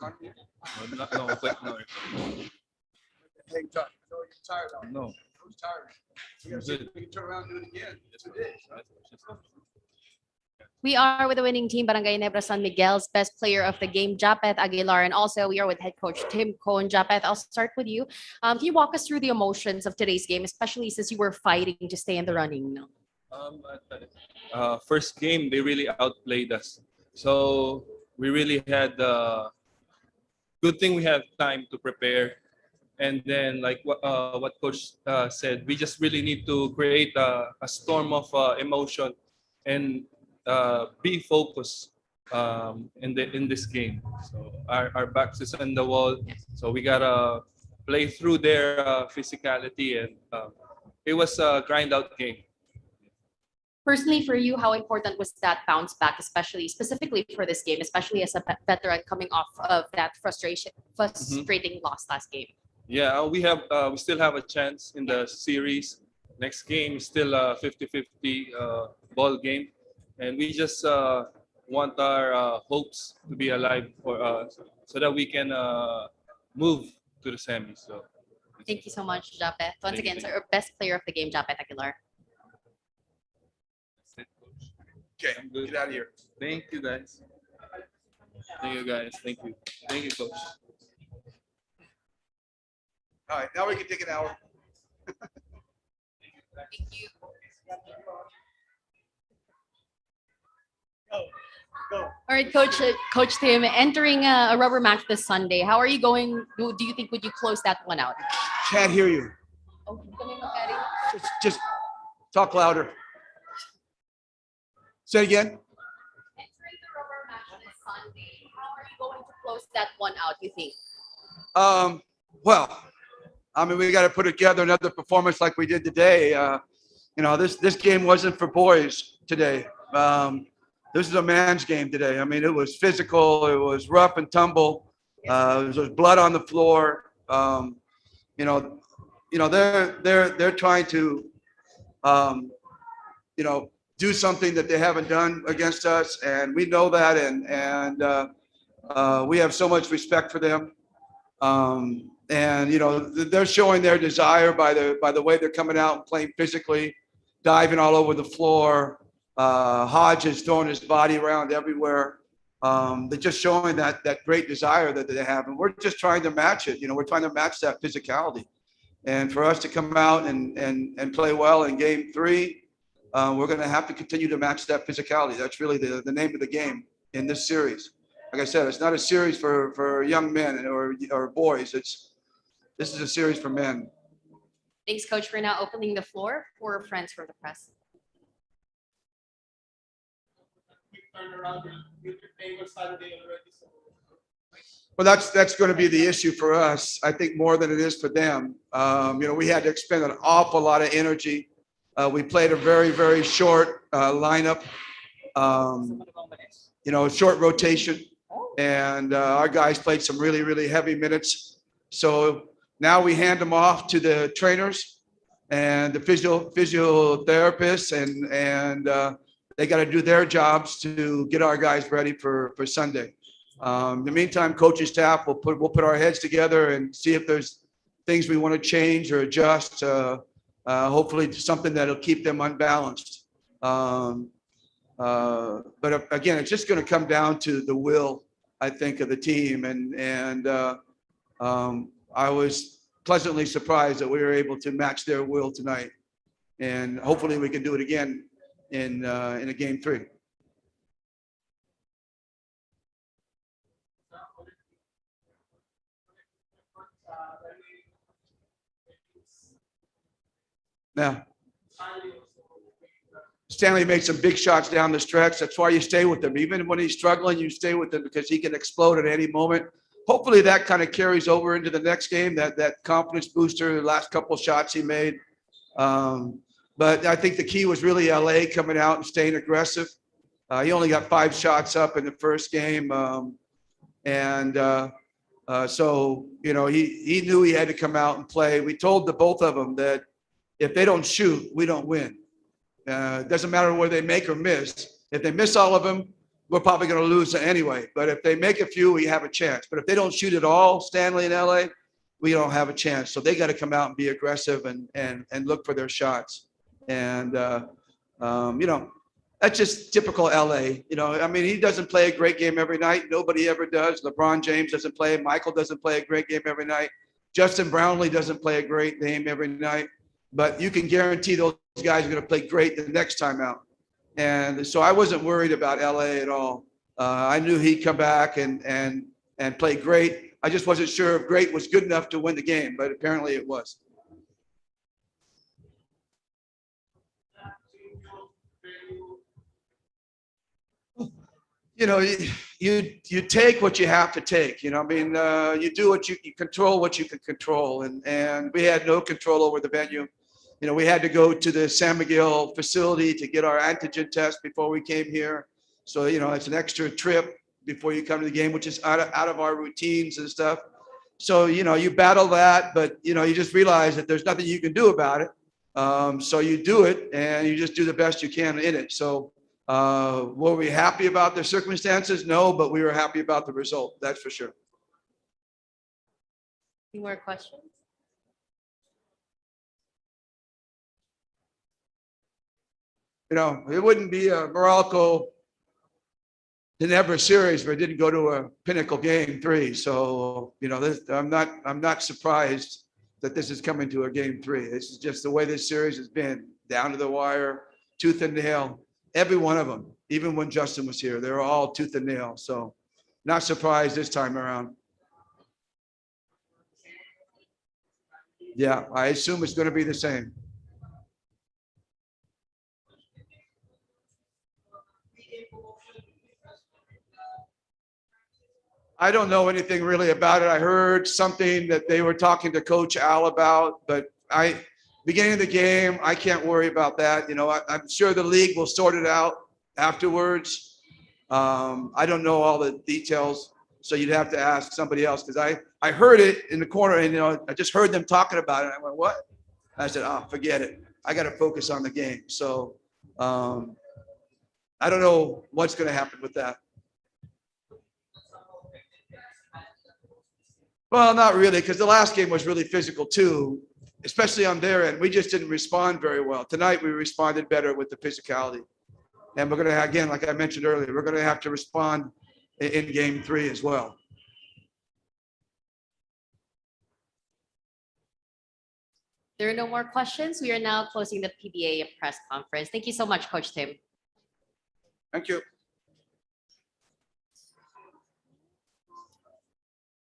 economy? No, but no. Hey, Chuck, I know you're tired out. No. Who's tired? We gotta see if we can turn around and do it again. Yes, we did. We are with the winning team, Barangay Ginebra San Miguel's best player of the game, Japeth Aguilar, and also we are with head coach Tim Cohn. Japeth, I'll start with you. Can you walk us through the emotions of today's game, especially since you were fighting to stay in the running? No? First game, they really outplayed us. So we really had good thing we had time to prepare. And then, like what Coach said, we just really need to create a storm of emotion and be focused in this game. So our backs is on the wall. So we gotta play through their physicality, and it was a grind out game. Personally, for you, how important was that bounce back, especially specifically for this game, especially as a veteran coming off of that frustrating loss last game? Yeah, we still have a chance in the series. Next game is still a 50-50 ball game, and we just want our hopes to be alive for so that we can move to the semis. So Thank you so much, Japeth. Once Thank you, again, sir, best player of the game, Japeth Aguilar. Okay, I'm good. get out of here. Thank you, guys. Thank you, guys. Thank you. Thank you, Coach. All right, now we can take an hour. Thank you. Go. All right, Coach Tim, entering a rubber match this Sunday. How are you going? Do you think would you close that one out? Can't hear you. Oh, kami mag-carry. Just talk louder. Say it again. Entering the rubber match this Sunday, how are you going to close that one out, you think? Well, I mean, we got to put together another performance like we did today. You know, this game wasn't for boys today. This is a man's game today. I mean, it was physical. It was rough and tumble. There was blood on the floor. You know, they're trying to, you know, do something that they haven't done against us, and we know that, and we have so much respect for them. And you know, they're showing their desire by the way they're coming out and playing physically, diving all over the floor. Hodge is throwing his body around everywhere. They're just showing that great desire that they have, and we're just trying to match it. You know, we're trying to match that physicality, and for us to come out and play well in game 3, we're going to have to continue to match that physicality. That's really the name of the game in this series. Like I said, it's not a series for young men or boys. This is a series for men. Thanks, Coach, for now opening the floor for friends from the press. Well, that's going to be the issue for us, I think, more than it is for them. You know, we had to expend an awful lot of energy. We played a very, very short lineup, you know, short rotation. And our guys played some really, really heavy minutes. So now we hand them off to the trainers and the physiotherapists, and they got to do their jobs to get our guys ready for Sunday. In the meantime, coaching staff we'll put our heads together and see if there's things we want to change or adjust. Hopefully something that'll keep them unbalanced. But again, it's just going to come down to the will, I think, of the team. And I was pleasantly surprised that we were able to match their will tonight. And hopefully we can do it again in a game 3. Now, Stanley made some big shots down the stretch. That's why you stay with him. Even when he's struggling, you stay with him because he can explode at any moment. Hopefully that kind of carries over into the next game, that confidence booster, the last couple of shots he made. But I think the key was really LA coming out and staying aggressive. He only got 5 shots up in the first game. So, you know, he knew he had to come out and play. We told the both of them that if they don't shoot, we don't win. It doesn't matter where they make or miss. If they miss all of them, we're probably going to lose anyway. But if they make a few, we have a chance. But if they don't shoot at all, Stanley and LA, we don't have a chance. So they got to come out and be aggressive and look for their shots. And, you know, that's just typical LA. You know, I mean, he doesn't play a great game every night. Nobody ever does. LeBron James doesn't play. Michael doesn't play a great game every night. Justin Brownlee doesn't play a great game every night. But you can guarantee those guys are going to play great the next time out. And so I wasn't worried about LA at all. I knew he'd come back and play great. I just wasn't sure if great was good enough to win the game, but apparently it was. You know, you take what you have to take. You know, I mean, you do what you control what you can control, and we had no control over the venue. You know, we had to go to the San Miguel facility to get our antigen test before we came here. So, you know, it's an extra trip before you come to the game, which is out of our routines and stuff. So, you know, you battle that, but, you know, you just realize that there's nothing you can do about it. So you do it and you just do the best you can in it. So were we happy about the circumstances? No, but we were happy about the result. That's for sure. Any more questions? You know, it wouldn't be a Meralco Ginebra series where it didn't go to a pinnacle game 3. So, you know, I'm not surprised that this is coming to a game 3. This is just the way this series has been, down to the wire, tooth and nail. Every one of them, even when Justin was here, they were all tooth and nail. So not surprised this time around. Yeah, I assume it's going to be the same. I don't know anything really about it. I heard something that they were talking to Coach Al about, but beginning of the game, I can't worry about that. You know, I'm sure the league will sort it out afterwards. I don't know all the details, so you'd have to ask somebody else, because I heard it in the corner, and, you know, I just heard them talking about it. I went, what? I said, oh, forget it. I got to focus on the game. So I don't know what's going to happen with that. Well, not really, because the last game was really physical too, especially on their end. We just didn't respond very well. Tonight, we responded better with the physicality. And we're going to, again, like I mentioned earlier, we're going to have to respond in game 3 as well. There are no more questions. We are now closing the PBA press conference. Thank you so much, Coach Tim. Thank you.